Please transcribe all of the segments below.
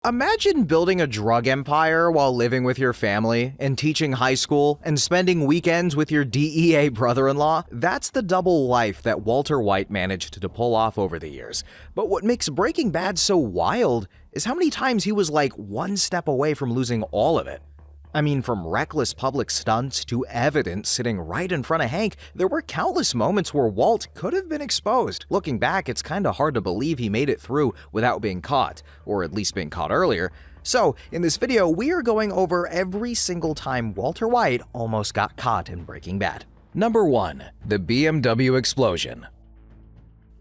Imagine building a drug empire while living with your family and teaching high school and spending weekends with your DEA brother-in-law. That's the double life that Walter White managed to pull off over the years. But what makes Breaking Bad so wild is how many times he was like one step away from losing all of it. I mean, from reckless public stunts to evidence sitting right in front of Hank, there were countless moments where Walt could have been exposed. Looking back, it's kinda hard to believe he made it through without being caught, or at least being caught earlier. So, in this video, we are going over every single time Walter White almost got caught in Breaking Bad. Number 1. The BMW explosion.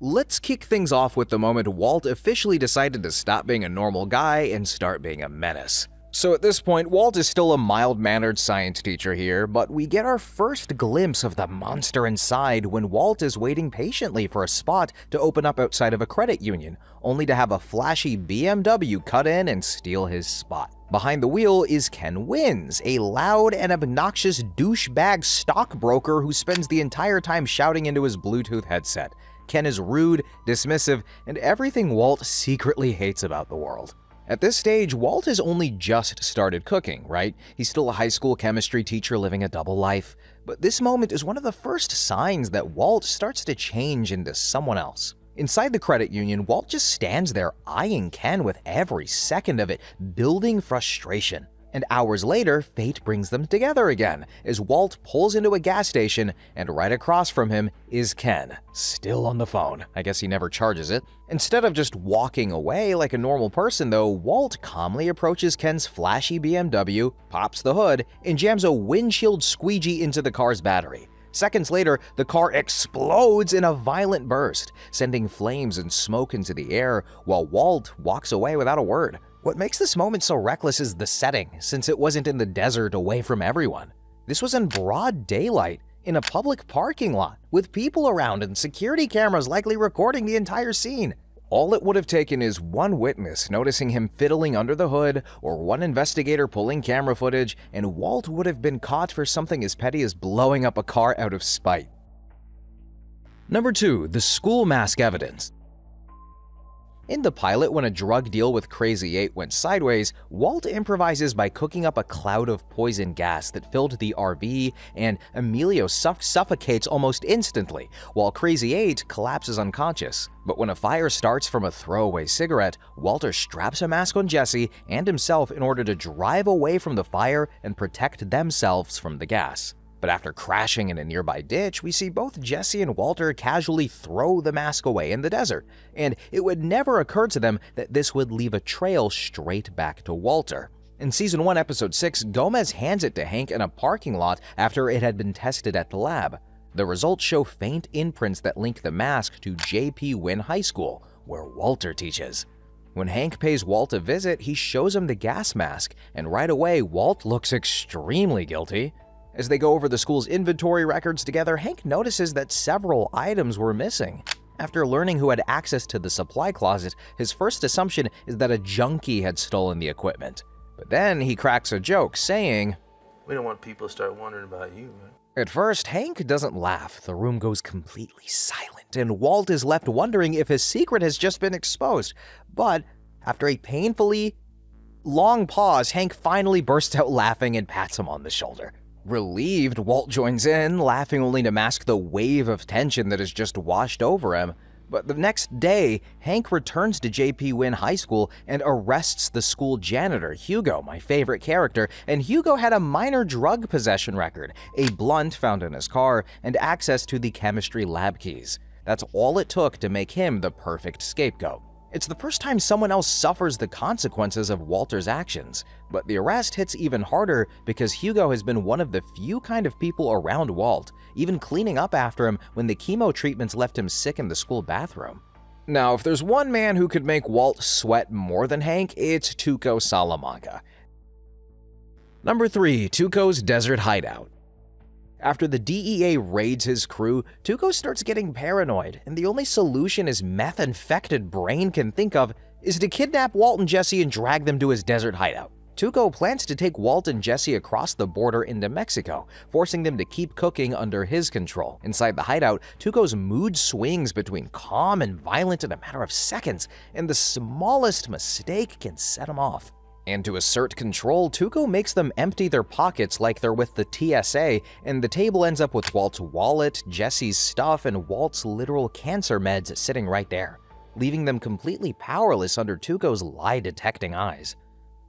Let's kick things off with the moment Walt officially decided to stop being a normal guy and start being a menace. So at this point, Walt is still a mild-mannered science teacher here, but we get our first glimpse of the monster inside when Walt is waiting patiently for a spot to open up outside of a credit union, only to have a flashy BMW cut in and steal his spot. Behind the wheel is Ken Wins, a loud and obnoxious douchebag stockbroker who spends the entire time shouting into his Bluetooth headset. Ken is rude, dismissive, and everything Walt secretly hates about the world. At this stage, Walt has only just started cooking, right? He's still a high school chemistry teacher living a double life. But this moment is one of the first signs that Walt starts to change into someone else. Inside the credit union, Walt just stands there eyeing Ken with every second of it, building frustration. And hours later, fate brings them together again, as Walt pulls into a gas station, and right across from him is Ken, still on the phone. I guess he never charges it. Instead of just walking away like a normal person though, Walt calmly approaches Ken's flashy BMW, pops the hood, and jams a windshield squeegee into the car's battery. Seconds later, the car explodes in a violent burst, sending flames and smoke into the air, while Walt walks away without a word. What makes this moment so reckless is the setting, since it wasn't in the desert away from everyone. This was in broad daylight, in a public parking lot, with people around and security cameras likely recording the entire scene. All it would have taken is one witness noticing him fiddling under the hood, or one investigator pulling camera footage, and Walt would have been caught for something as petty as blowing up a car out of spite. Number 2. The school mask evidence. In the pilot, when a drug deal with Crazy 8 went sideways, Walt improvises by cooking up a cloud of poison gas that filled the RV, and Emilio suffocates almost instantly, while Crazy 8 collapses unconscious. But when a fire starts from a throwaway cigarette, Walter straps a mask on Jesse and himself in order to drive away from the fire and protect themselves from the gas. But after crashing in a nearby ditch, we see both Jesse and Walter casually throw the mask away in the desert, and it would never occur to them that this would leave a trail straight back to Walter. In Season 1, Episode 6, Gomez hands it to Hank in a parking lot after it had been tested at the lab. The results show faint imprints that link the mask to J.P. Wynn High School, where Walter teaches. When Hank pays Walt a visit, he shows him the gas mask, and right away, Walt looks extremely guilty. As they go over the school's inventory records together, Hank notices that several items were missing. After learning who had access to the supply closet, his first assumption is that a junkie had stolen the equipment. But then he cracks a joke, saying, "We don't want people to start wondering about you, man." At first, Hank doesn't laugh. The room goes completely silent, and Walt is left wondering if his secret has just been exposed. But after a painfully long pause, Hank finally bursts out laughing and pats him on the shoulder. Relieved, Walt joins in, laughing only to mask the wave of tension that has just washed over him. But the next day, Hank returns to J.P. Wynn High School and arrests the school janitor, Hugo, my favorite character, and Hugo had a minor drug possession record, a blunt found in his car, and access to the chemistry lab keys. That's all it took to make him the perfect scapegoat. It's the first time someone else suffers the consequences of Walter's actions, but the arrest hits even harder because Hugo has been one of the few kind of people around Walt, even cleaning up after him when the chemo treatments left him sick in the school bathroom. Now, if there's one man who could make Walt sweat more than Hank, it's Tuco Salamanca. Number 3. Tuco's desert hideout. After the DEA raids his crew, Tuco starts getting paranoid, and the only solution his meth-infected brain can think of is to kidnap Walt and Jesse and drag them to his desert hideout. Tuco plans to take Walt and Jesse across the border into Mexico, forcing them to keep cooking under his control. Inside the hideout, Tuco's mood swings between calm and violent in a matter of seconds, and the smallest mistake can set him off. And to assert control, Tuco makes them empty their pockets like they're with the TSA, and the table ends up with Walt's wallet, Jesse's stuff, and Walt's literal cancer meds sitting right there, leaving them completely powerless under Tuco's lie-detecting eyes.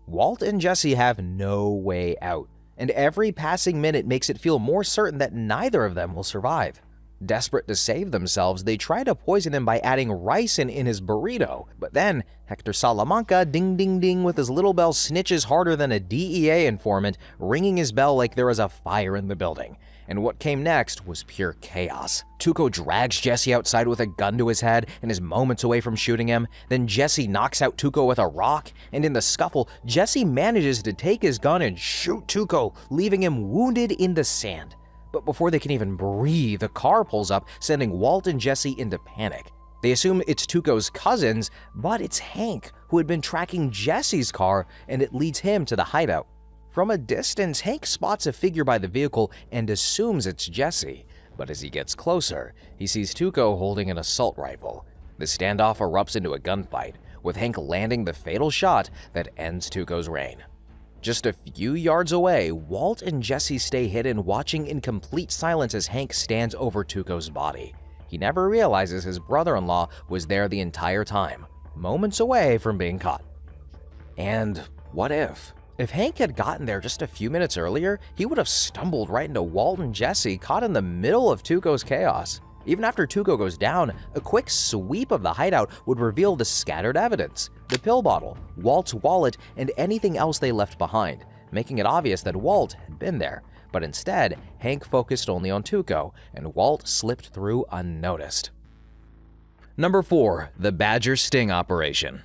Walt and Jesse have no way out, and every passing minute makes it feel more certain that neither of them will survive. Desperate to save themselves, they try to poison him by adding ricin in his burrito, but then Hector Salamanca, ding ding ding with his little bell, snitches harder than a DEA informant, ringing his bell like there was a fire in the building. And what came next was pure chaos. Tuco drags Jesse outside with a gun to his head and is moments away from shooting him. Then Jesse knocks out Tuco with a rock, and in the scuffle, Jesse manages to take his gun and shoot Tuco, leaving him wounded in the sand. But before they can even breathe, a car pulls up, sending Walt and Jesse into panic. They assume it's Tuco's cousins, but it's Hank, who had been tracking Jesse's car, and it leads him to the hideout. From a distance, Hank spots a figure by the vehicle and assumes it's Jesse, but as he gets closer, he sees Tuco holding an assault rifle. The standoff erupts into a gunfight, with Hank landing the fatal shot that ends Tuco's reign. Just a few yards away, Walt and Jesse stay hidden, watching in complete silence as Hank stands over Tuco's body. He never realizes his brother-in-law was there the entire time, moments away from being caught. And what if? If Hank had gotten there just a few minutes earlier, he would have stumbled right into Walt and Jesse, caught in the middle of Tuco's chaos. Even after Tuco goes down, a quick sweep of the hideout would reveal the scattered evidence, the pill bottle, Walt's wallet, and anything else they left behind, making it obvious that Walt had been there. But instead, Hank focused only on Tuco, and Walt slipped through unnoticed. Number 4. The Badger Sting Operation.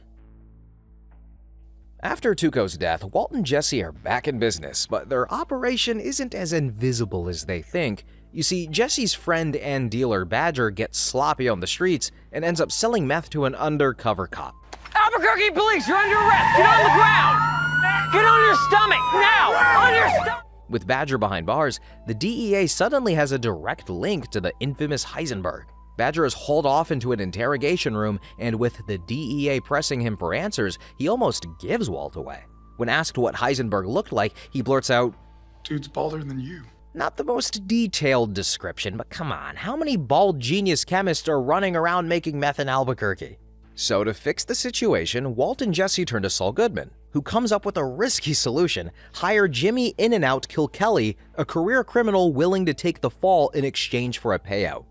After Tuco's death, Walt and Jesse are back in business, but their operation isn't as invisible as they think. You see, Jesse's friend and dealer Badger gets sloppy on the streets and ends up selling meth to an undercover cop. Albuquerque police, you're under arrest! Get on the ground! Get on your stomach, now! On your stomach! With Badger behind bars, the DEA suddenly has a direct link to the infamous Heisenberg. Badger is hauled off into an interrogation room, and with the DEA pressing him for answers, he almost gives Walt away. When asked what Heisenberg looked like, he blurts out, "Dude's balder than you." Not the most detailed description, but come on, how many bald genius chemists are running around making meth in Albuquerque? So to fix the situation, Walt and Jesse turn to Saul Goodman, who comes up with a risky solution: hire Jimmy In-N-Out Kilkelly, a career criminal willing to take the fall in exchange for a payout.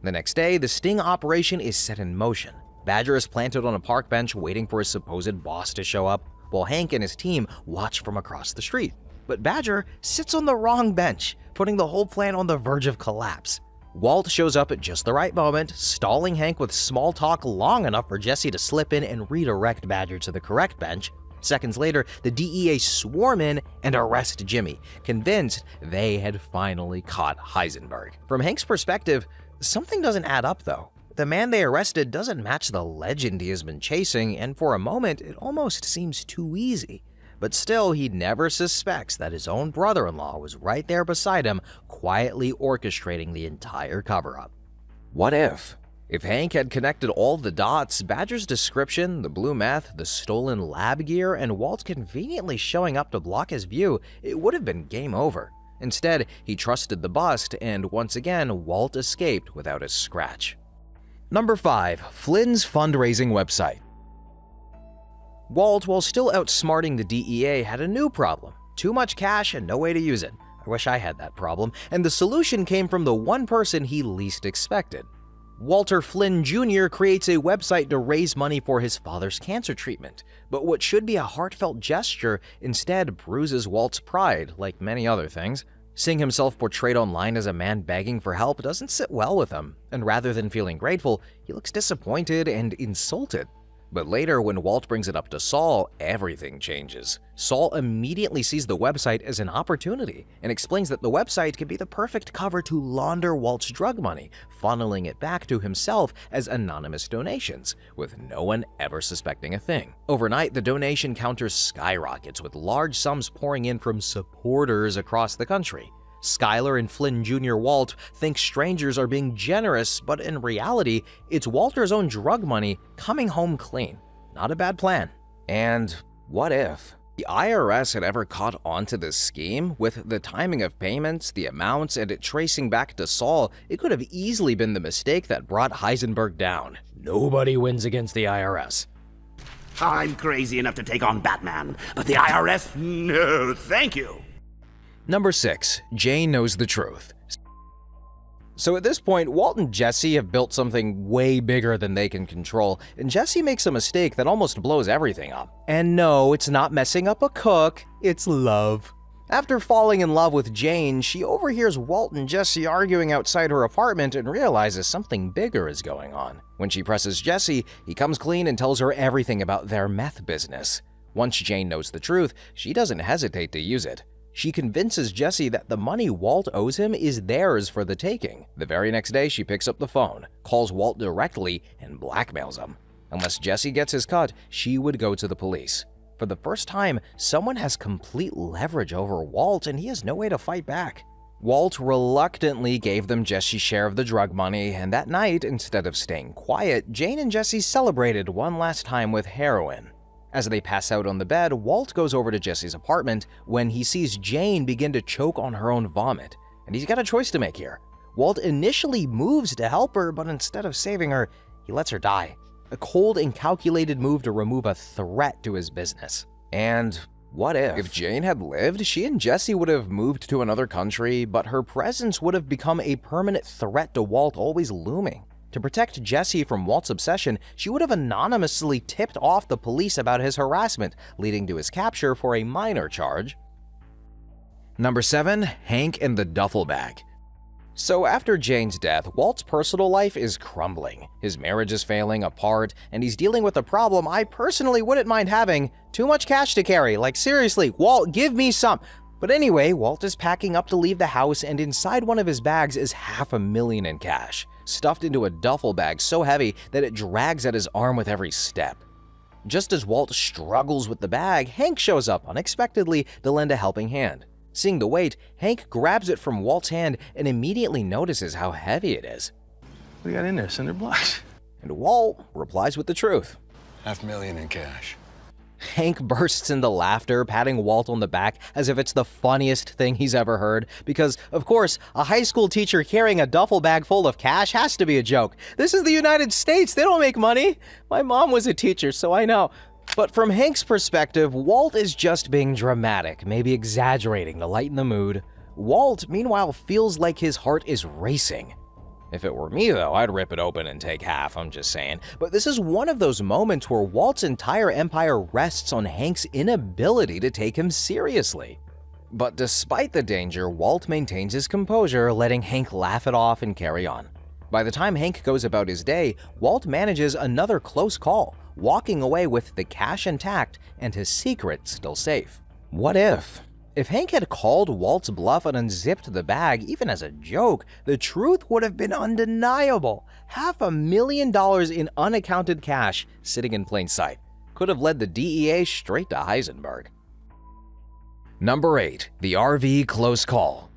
The next day, the sting operation is set in motion. Badger is planted on a park bench waiting for his supposed boss to show up, while Hank and his team watch from across the street. But Badger sits on the wrong bench, putting the whole plan on the verge of collapse. Walt shows up at just the right moment, stalling Hank with small talk long enough for Jesse to slip in and redirect Badger to the correct bench. Seconds later, the DEA swarm in and arrest Jimmy, convinced they had finally caught Heisenberg. From Hank's perspective, something doesn't add up though. The man they arrested doesn't match the legend he has been chasing, and for a moment, it almost seems too easy. But still, he never suspects that his own brother-in-law was right there beside him, quietly orchestrating the entire cover-up. What if? If Hank had connected all the dots, Badger's description, the blue meth, the stolen lab gear, and Walt conveniently showing up to block his view, it would have been game over. Instead, he trusted the bust, and once again, Walt escaped without a scratch. Number 5. Flynn's fundraising website. Walt, while still outsmarting the DEA, had a new problem: too much cash and no way to use it. I wish I had that problem, and the solution came from the one person he least expected. Walter Flynn Jr. creates a website to raise money for his father's cancer treatment, but what should be a heartfelt gesture instead bruises Walt's pride, like many other things. Seeing himself portrayed online as a man begging for help doesn't sit well with him, and rather than feeling grateful, he looks disappointed and insulted. But later, when Walt brings it up to Saul, everything changes. Saul immediately sees the website as an opportunity and explains that the website could be the perfect cover to launder Walt's drug money, funneling it back to himself as anonymous donations, with no one ever suspecting a thing. Overnight, the donation counter skyrockets, with large sums pouring in from supporters across the country. Skyler and Flynn Jr. Walt think strangers are being generous, but in reality, it's Walter's own drug money coming home clean. Not a bad plan. And what if the IRS had ever caught on to this scheme? With the timing of payments, the amounts, and it tracing back to Saul, it could have easily been the mistake that brought Heisenberg down. Nobody wins against the IRS. I'm crazy enough to take on Batman, but the IRS? No, thank you. Number 6. Jane knows the truth. So at this point, Walt and Jesse have built something way bigger than they can control, and Jesse makes a mistake that almost blows everything up. And no, it's not messing up a cook, it's love. After falling in love with Jane, she overhears Walt and Jesse arguing outside her apartment and realizes something bigger is going on. When she presses Jesse, he comes clean and tells her everything about their meth business. Once Jane knows the truth, she doesn't hesitate to use it. She convinces Jesse that the money Walt owes him is theirs for the taking. The very next day, she picks up the phone, calls Walt directly, and blackmails him. Unless Jesse gets his cut, she would go to the police. For the first time, someone has complete leverage over Walt, and he has no way to fight back. Walt reluctantly gave them Jesse's share of the drug money, and that night, instead of staying quiet, Jane and Jesse celebrated one last time with heroin. As they pass out on the bed, Walt goes over to Jesse's apartment when he sees Jane begin to choke on her own vomit, and he's got a choice to make here. Walt initially moves to help her, but instead of saving her, he lets her die. A cold and calculated move to remove a threat to his business. And what if Jane had lived, she and Jesse would have moved to another country, but her presence would have become a permanent threat to Walt, always looming. To protect Jesse from Walt's obsession, she would have anonymously tipped off the police about his harassment, leading to his capture for a minor charge. Number 7. Hank and the duffel bag. So after Jane's death, Walt's personal life is crumbling. His marriage is failing apart, and he's dealing with a problem I personally wouldn't mind having: too much cash to carry. Like, seriously, Walt, give me some. But anyway, Walt is packing up to leave the house, and inside one of his bags is $500,000 in cash, stuffed into a duffel bag so heavy that it drags at his arm with every step. Just as Walt struggles with the bag, Hank shows up unexpectedly to lend a helping hand. Seeing the weight, Hank grabs it from Walt's hand and immediately notices how heavy it is. What do you got in there, cinder blocks? And Walt replies with the truth. $500,000 in cash. Hank bursts into laughter, patting Walt on the back as if it's the funniest thing he's ever heard, because, of course, a high school teacher carrying a duffel bag full of cash has to be a joke. This is the United States, they don't make money. My mom was a teacher, so I know. But from Hank's perspective, Walt is just being dramatic, maybe exaggerating to lighten the mood. Walt, meanwhile, feels like his heart is racing. If it were me, though, I'd rip it open and take half, I'm just saying. But this is one of those moments where Walt's entire empire rests on Hank's inability to take him seriously. But despite the danger, Walt maintains his composure, letting Hank laugh it off and carry on. By the time Hank goes about his day, Walt manages another close call, walking away with the cash intact and his secret still safe. What if? If Hank had called Walt's bluff and unzipped the bag, even as a joke, the truth would have been undeniable. $500,000 in unaccounted cash sitting in plain sight could have led the DEA straight to Heisenberg. Number 8. The RV close call.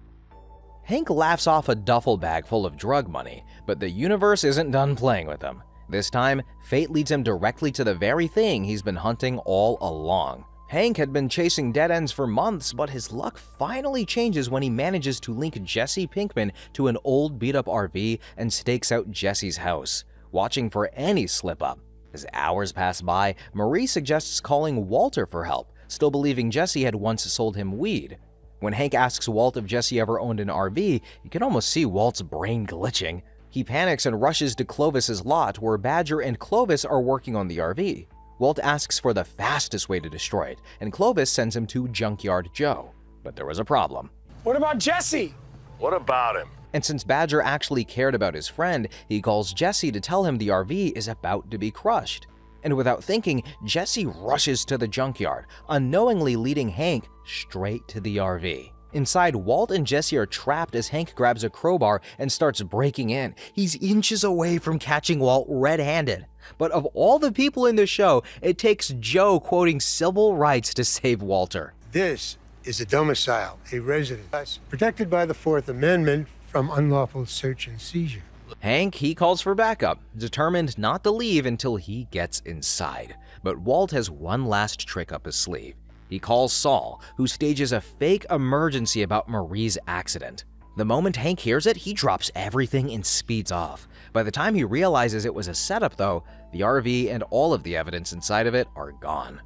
Hank laughs off a duffel bag full of drug money, but the universe isn't done playing with him. This time, fate leads him directly to the very thing he's been hunting all along. Hank had been chasing dead ends for months, but his luck finally changes when he manages to link Jesse Pinkman to an old beat-up RV and stakes out Jesse's house, watching for any slip-up. As hours pass by, Marie suggests calling Walter for help, still believing Jesse had once sold him weed. When Hank asks Walt if Jesse ever owned an RV, you can almost see Walt's brain glitching. He panics and rushes to Clovis's lot, where Badger and Clovis are working on the RV. Walt asks for the fastest way to destroy it, and Clovis sends him to Junkyard Joe. But there was a problem. What about Jesse? What about him? And since Badger actually cared about his friend, he calls Jesse to tell him the RV is about to be crushed. and without thinking, Jesse rushes to the junkyard, unknowingly leading Hank straight to the RV. Inside, Walt and Jesse are trapped as Hank grabs a crowbar and starts breaking in. He's inches away from catching Walt red-handed. But of all the people in the show, it takes Joe quoting civil rights to save Walter. This is a domicile, a residence, protected by the Fourth Amendment from unlawful search and seizure. Hank, he calls for backup, determined not to leave until he gets inside. But Walt has one last trick up his sleeve. He calls Saul, who stages a fake emergency about Marie's accident. The moment Hank hears it, he drops everything and speeds off. By the time he realizes it was a setup though, the RV and all of the evidence inside of it are gone.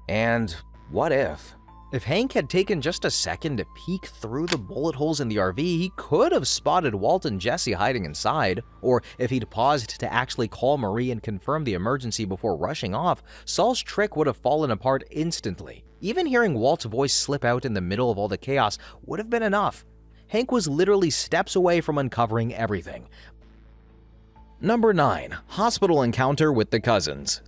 And what if? If Hank had taken just a second to peek through the bullet holes in the RV, he could have spotted Walt and Jesse hiding inside. Or if he'd paused to actually call Marie and confirm the emergency before rushing off, Saul's trick would have fallen apart instantly. Even hearing Walt's voice slip out in the middle of all the chaos would have been enough. Hank was literally steps away from uncovering everything. Number 9. Hospital encounter with the cousins.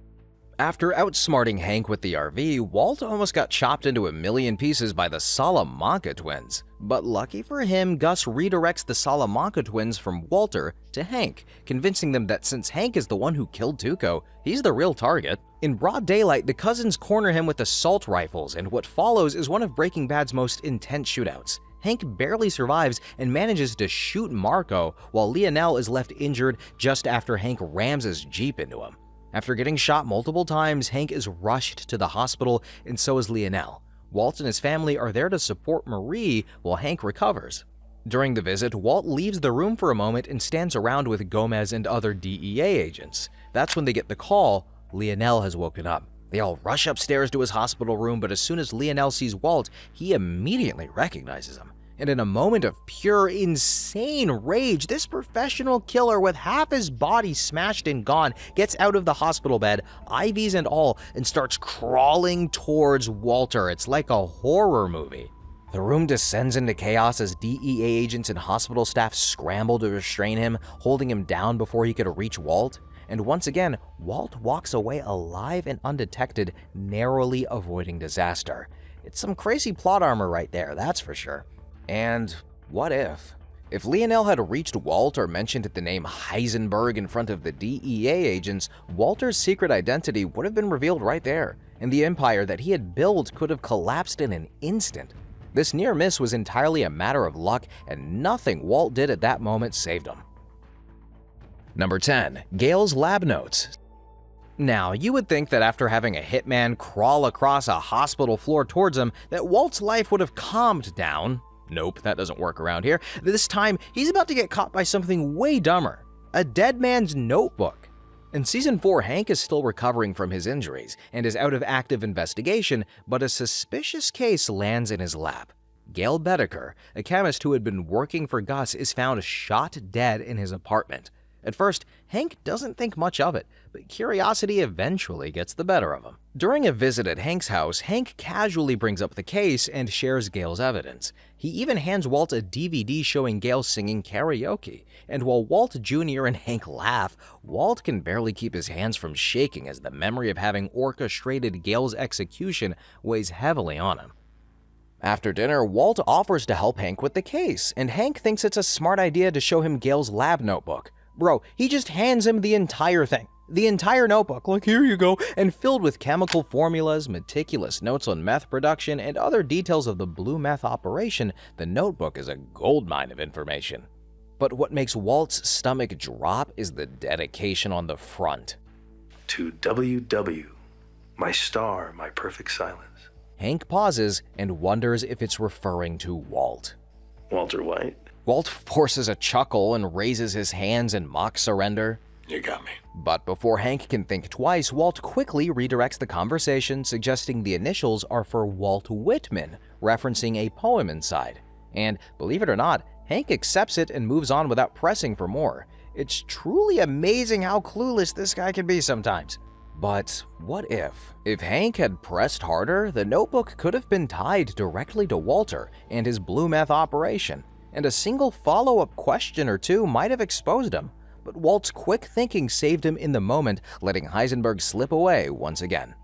After outsmarting Hank with the RV, Walt almost got chopped into a million pieces by the Salamanca twins. But lucky for him, Gus redirects the Salamanca twins from Walter to Hank, convincing them that since Hank is the one who killed Tuco, he's the real target. In broad daylight, the cousins corner him with assault rifles, and what follows is one of Breaking Bad's most intense shootouts. Hank barely survives and manages to shoot Marco, while Lionel is left injured just after Hank rams his Jeep into him. After getting shot multiple times, Hank is rushed to the hospital, and so is Lionel. Walt and his family are there to support Marie while Hank recovers. During the visit, Walt leaves the room for a moment and stands around with Gomez and other DEA agents. That's when they get the call, Lionel has woken up. They all rush upstairs to his hospital room, but as soon as Lionel sees Walt, he immediately recognizes him. And in a moment of pure, insane rage, this professional killer with half his body smashed and gone gets out of the hospital bed, IVs and all, and starts crawling towards Walter. It's like a horror movie. The room descends into chaos as DEA agents and hospital staff scramble to restrain him, holding him down before he could reach Walt. And once again, Walt walks away alive and undetected, narrowly avoiding disaster. It's some crazy plot armor right there, that's for sure. And what if? If Lionel had reached Walt or mentioned the name Heisenberg in front of the DEA agents, Walter's secret identity would have been revealed right there, and the empire that he had built could have collapsed in an instant. This near miss was entirely a matter of luck, and nothing Walt did at that moment saved him. Number 10. Gale's lab notes. Now, you would think that after having a hitman crawl across a hospital floor towards him, that Walt's life would have calmed down. Nope, that doesn't work around here. This time, he's about to get caught by something way dumber. A dead man's notebook. In Season 4, Hank is still recovering from his injuries and is out of active investigation, but a suspicious case lands in his lap. Gale Bedecker, a chemist who had been working for Gus, is found shot dead in his apartment. At first, Hank doesn't think much of it, but curiosity eventually gets the better of him. During a visit at Hank's house, Hank casually brings up the case and shares Gale's evidence. He even hands Walt a DVD showing Gale singing karaoke, and while Walt Jr. and Hank laugh, Walt can barely keep his hands from shaking as the memory of having orchestrated Gale's execution weighs heavily on him. After dinner, Walt offers to help Hank with the case, and Hank thinks it's a smart idea to show him Gale's lab notebook. Bro, he just hands him the entire thing. The entire notebook, like here you go, and filled with chemical formulas, meticulous notes on meth production, and other details of the blue meth operation, the notebook is a goldmine of information. But what makes Walt's stomach drop is the dedication on the front. To WW, my star, my perfect silence. Hank pauses and wonders if it's referring to Walt. Walter White. Walt forces a chuckle and raises his hands in mock surrender. You got me. But before Hank can think twice, Walt quickly redirects the conversation, suggesting the initials are for Walt Whitman, referencing a poem inside. And believe it or not, Hank accepts it and moves on without pressing for more. It's truly amazing how clueless this guy can be sometimes. But what if? If Hank had pressed harder, the notebook could have been tied directly to Walter and his blue meth operation, and a single follow-up question or two might have exposed him. but Walt's quick thinking saved him in the moment, letting Heisenberg slip away once again.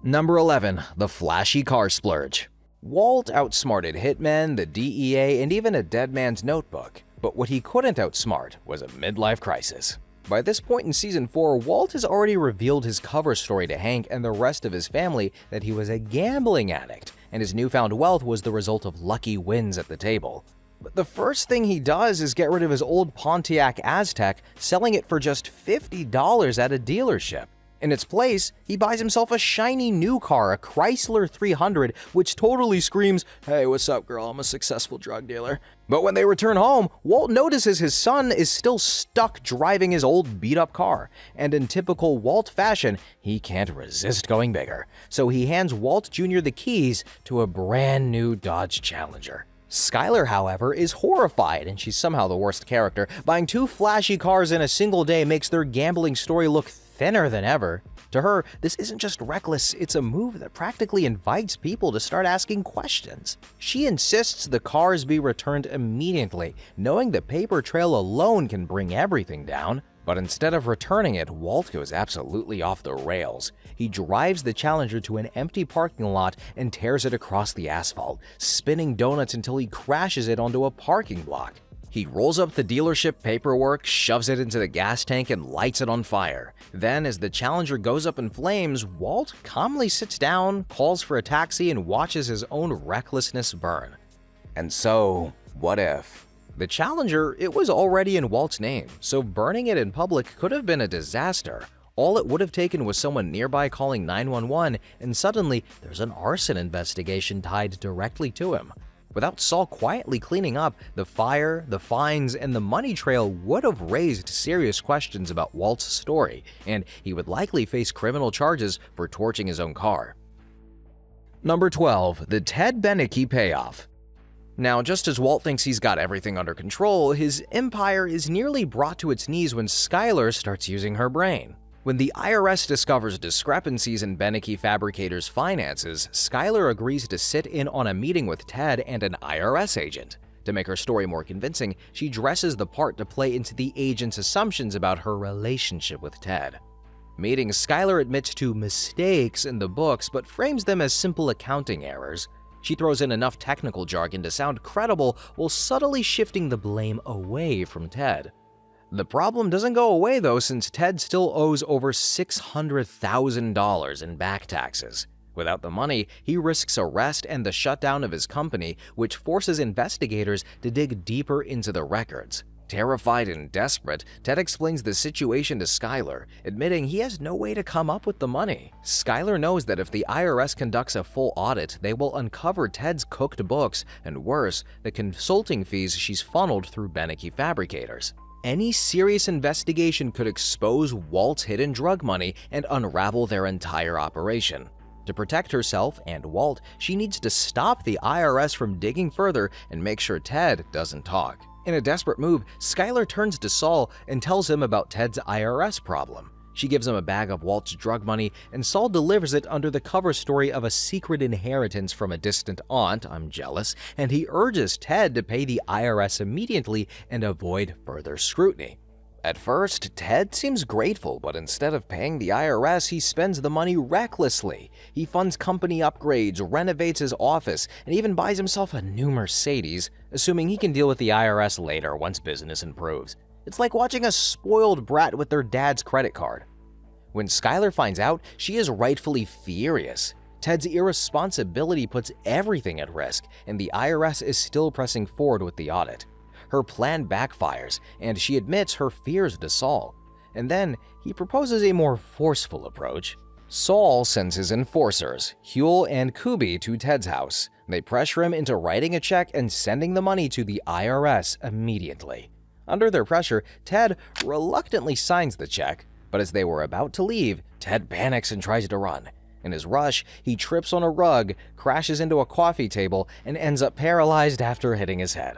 Number 11. The flashy car splurge. Walt outsmarted hitmen, the DEA, and even a dead man's notebook, but what he couldn't outsmart was a midlife crisis. By this point in Season 4, Walt has already revealed his cover story to Hank and the rest of his family that he was a gambling addict, and his newfound wealth was the result of lucky wins at the table. But the first thing he does is get rid of his old Pontiac Aztec, selling it for just $50 at a dealership. In its place, he buys himself a shiny new car, a Chrysler 300, which totally screams, "Hey, what's up, girl? I'm a successful drug dealer." But when they return home, Walt notices his son is still stuck driving his old beat-up car, and in typical Walt fashion, he can't resist going bigger. So he hands Walt Jr. the keys to a brand new Dodge Challenger. Skyler, however, is horrified, and she's somehow the worst character. Buying 2 flashy cars in a single day makes their gambling story look thinner than ever. To her, this isn't just reckless, it's a move that practically invites people to start asking questions. She insists the cars be returned immediately, knowing the paper trail alone can bring everything down. But instead of returning it, Walt goes absolutely off the rails. He drives the Challenger to an empty parking lot and tears it across the asphalt, spinning donuts until he crashes it onto a parking block. He rolls up the dealership paperwork, shoves it into the gas tank, and lights it on fire. Then, as the Challenger goes up in flames, Walt calmly sits down, calls for a taxi, and watches his own recklessness burn. And so, what if? The Challenger, it was already in Walt's name, so burning it in public could have been a disaster. All it would have taken was someone nearby calling 911, and suddenly there's an arson investigation tied directly to him. Without Saul quietly cleaning up, the fire, the fines, and the money trail would have raised serious questions about Walt's story, and he would likely face criminal charges for torching his own car. Number 12. The Ted Beneke payoff. Now, just as Walt thinks he's got everything under control, his empire is nearly brought to its knees when Skyler starts using her brain. When the IRS discovers discrepancies in Beneke Fabricator's finances, Skyler agrees to sit in on a meeting with Ted and an IRS agent. To make her story more convincing, she dresses the part to play into the agent's assumptions about her relationship with Ted. Meeting, Skyler admits to mistakes in the books but frames them as simple accounting errors. She throws in enough technical jargon to sound credible while subtly shifting the blame away from Ted. The problem doesn't go away though, since Ted still owes over $600,000 in back taxes. Without the money, he risks arrest and the shutdown of his company, which forces investigators to dig deeper into the records. Terrified and desperate, Ted explains the situation to Skyler, admitting he has no way to come up with the money. Skyler knows that if the IRS conducts a full audit, they will uncover Ted's cooked books, and worse, the consulting fees she's funneled through Beneke Fabricators. Any serious investigation could expose Walt's hidden drug money and unravel their entire operation. To protect herself and Walt, she needs to stop the IRS from digging further and make sure Ted doesn't talk. In a desperate move, Skyler turns to Saul and tells him about Ted's IRS problem. She gives him a bag of Walt's drug money, and Saul delivers it under the cover story of a secret inheritance from a distant aunt, I'm jealous, and he urges Ted to pay the IRS immediately and avoid further scrutiny. At first, Ted seems grateful, but instead of paying the IRS, he spends the money recklessly. He funds company upgrades, renovates his office, and even buys himself a new Mercedes, assuming he can deal with the IRS later once business improves. It's like watching a spoiled brat with their dad's credit card. When Skyler finds out, she is rightfully furious. Ted's irresponsibility puts everything at risk, and the IRS is still pressing forward with the audit. Her plan backfires, and she admits her fears to Saul. And then he proposes a more forceful approach. Saul sends his enforcers, Huel and Kubi, to Ted's house. They pressure him into writing a check and sending the money to the IRS immediately. Under their pressure, Ted reluctantly signs the check, but as they were about to leave, Ted panics and tries to run. In his rush, he trips on a rug, crashes into a coffee table, and ends up paralyzed after hitting his head.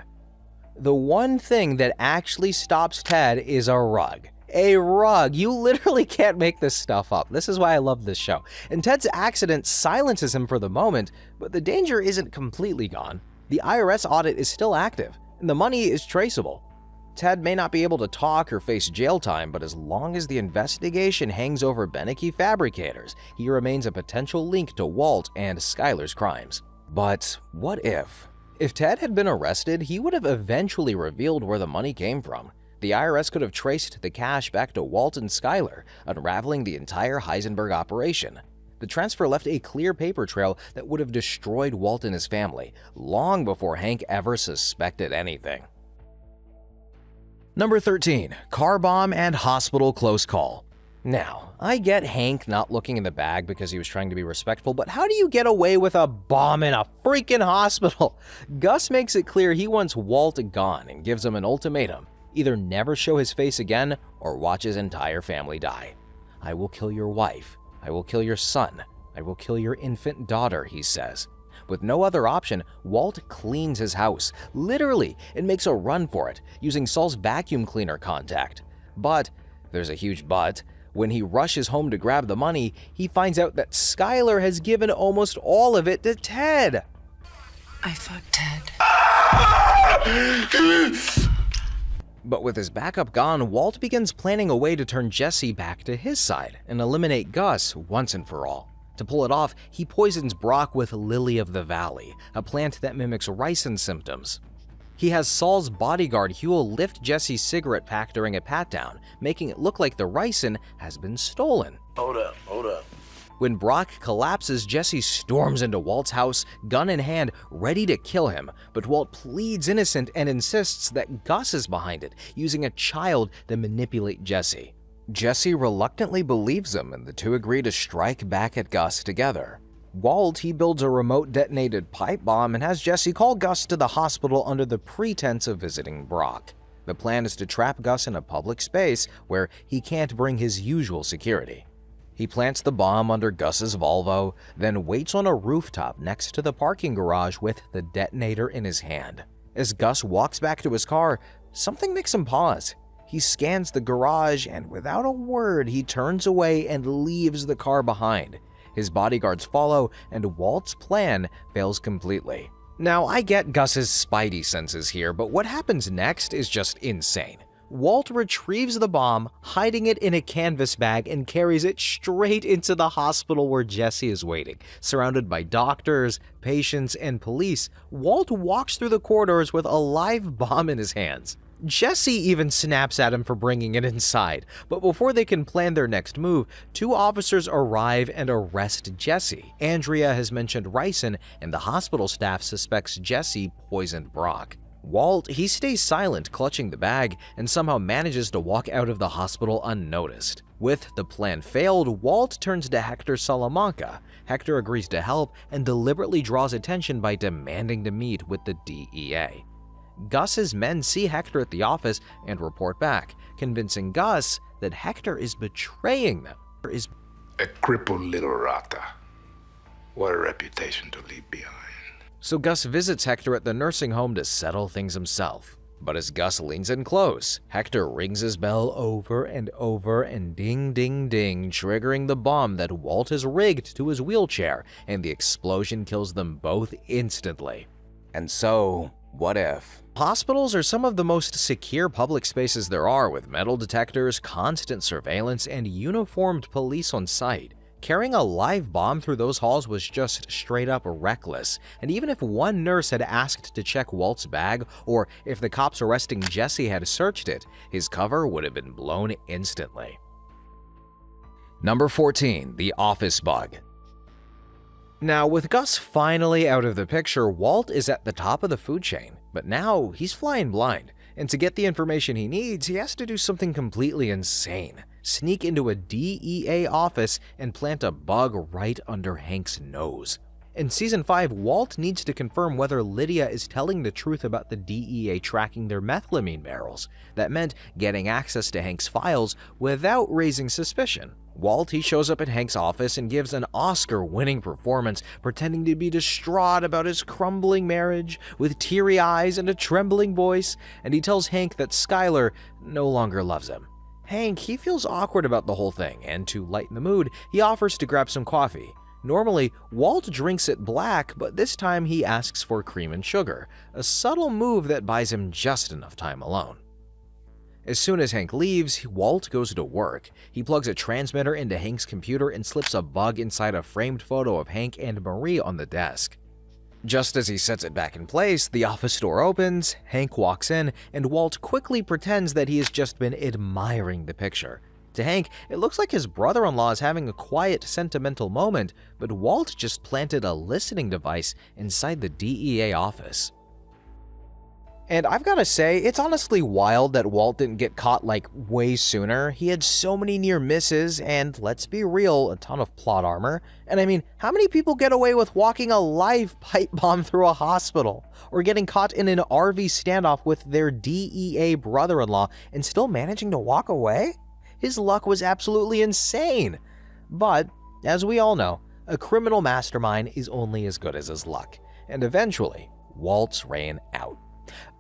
The one thing that actually stops Ted is a rug. A rug! You literally can't make this stuff up. This is why I love this show. And Ted's accident silences him for the moment, but the danger isn't completely gone. The IRS audit is still active, and the money is traceable. Ted may not be able to talk or face jail time, but as long as the investigation hangs over Beneke fabricators, he remains a potential link to Walt and Skyler's crimes. But what if? If Ted had been arrested, he would have eventually revealed where the money came from. The IRS could have traced the cash back to Walt and Skyler, unraveling the entire Heisenberg operation. The transfer left a clear paper trail that would have destroyed Walt and his family, long before Hank ever suspected anything. Number 13. Car bomb and hospital close call. Now, I get Hank not looking in the bag because he was trying to be respectful, but how do you get away with a bomb in a freaking hospital? Gus makes it clear he wants Walt gone and gives him an ultimatum. Either never show his face again or watch his entire family die. I will kill your wife. I will kill your son. I will kill your infant daughter, he says. With no other option, Walt cleans his house, literally, and makes a run for it, using Saul's vacuum cleaner contact. But, there's a huge but, when he rushes home to grab the money, he finds out that Skyler has given almost all of it to Ted. I fucked Ted. But with his backup gone, Walt begins planning a way to turn Jesse back to his side and eliminate Gus once and for all. To pull it off, he poisons Brock with Lily of the Valley, a plant that mimics ricin symptoms. He has Saul's bodyguard Huel lift Jesse's cigarette pack during a pat-down, making it look like the ricin has been stolen. Hold up. When Brock collapses, Jesse storms into Walt's house, gun in hand, ready to kill him, but Walt pleads innocent and insists that Gus is behind it, using a child to manipulate Jesse. Jesse reluctantly believes him, and the two agree to strike back at Gus together. Walt, he builds a remote detonated pipe bomb and has Jesse call Gus to the hospital under the pretense of visiting Brock. The plan is to trap Gus in a public space where he can't bring his usual security. He plants the bomb under Gus's Volvo, then waits on a rooftop next to the parking garage with the detonator in his hand. As Gus walks back to his car, something makes him pause. He scans the garage and without a word, he turns away and leaves the car behind. His bodyguards follow, and Walt's plan fails completely. Now, I get Gus's spidey senses here, but what happens next is just insane. Walt retrieves the bomb, hiding it in a canvas bag, and carries it straight into the hospital where Jesse is waiting. Surrounded by doctors, patients, and police, Walt walks through the corridors with a live bomb in his hands. Jesse even snaps at him for bringing it inside, but before they can plan their next move, two officers arrive and arrest Jesse. Andrea has mentioned ricin, and the hospital staff suspects Jesse poisoned Brock. Walt, he stays silent, clutching the bag, and somehow manages to walk out of the hospital unnoticed. With the plan failed, Walt turns to Hector Salamanca. Hector agrees to help and deliberately draws attention by demanding to meet with the DEA. Gus's men see Hector at the office and report back, convincing Gus that Hector is betraying them. A crippled little rata. What a reputation to leave behind. So Gus visits Hector at the nursing home to settle things himself. But as Gus leans in close, Hector rings his bell over and over and ding ding ding, triggering the bomb that Walt has rigged to his wheelchair, and the explosion kills them both instantly. And so, what if? Hospitals are some of the most secure public spaces there are, with metal detectors, constant surveillance, and uniformed police on site. Carrying a live bomb through those halls was just straight up reckless, and even if one nurse had asked to check Walt's bag, or if the cops arresting Jesse had searched it, his cover would have been blown instantly. Number 14. The Office Bug. Now, with Gus finally out of the picture, Walt is at the top of the food chain, but now he's flying blind, and to get the information he needs, he has to do something completely insane. Sneak into a DEA office and plant a bug right under Hank's nose. In Season 5, Walt needs to confirm whether Lydia is telling the truth about the DEA tracking their methylamine barrels. That meant getting access to Hank's files without raising suspicion. Walt, he shows up at Hank's office and gives an Oscar-winning performance, pretending to be distraught about his crumbling marriage, with teary eyes and a trembling voice, and he tells Hank that Skyler no longer loves him. Hank, he feels awkward about the whole thing, and to lighten the mood, he offers to grab some coffee. Normally, Walt drinks it black, but this time he asks for cream and sugar, a subtle move that buys him just enough time alone. As soon as Hank leaves, Walt goes to work. He plugs a transmitter into Hank's computer and slips a bug inside a framed photo of Hank and Marie on the desk. Just as he sets it back in place, the office door opens, Hank walks in, and Walt quickly pretends that he has just been admiring the picture. To Hank, it looks like his brother-in-law is having a quiet, sentimental moment, but Walt just planted a listening device inside the DEA office. And I've gotta say, it's honestly wild that Walt didn't get caught way sooner. He had so many near misses and, let's be real, a ton of plot armor. And I mean, how many people get away with walking a live pipe bomb through a hospital? Or getting caught in an RV standoff with their DEA brother-in-law and still managing to walk away? His luck was absolutely insane. But, as we all know, a criminal mastermind is only as good as his luck. And eventually, Walt's ran out.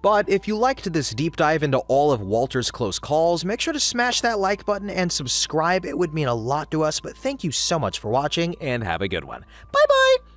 But if you liked this deep dive into all of Walter's close calls, make sure to smash that like button and subscribe. It would mean a lot to us, but thank you so much for watching and have a good one. Bye-bye!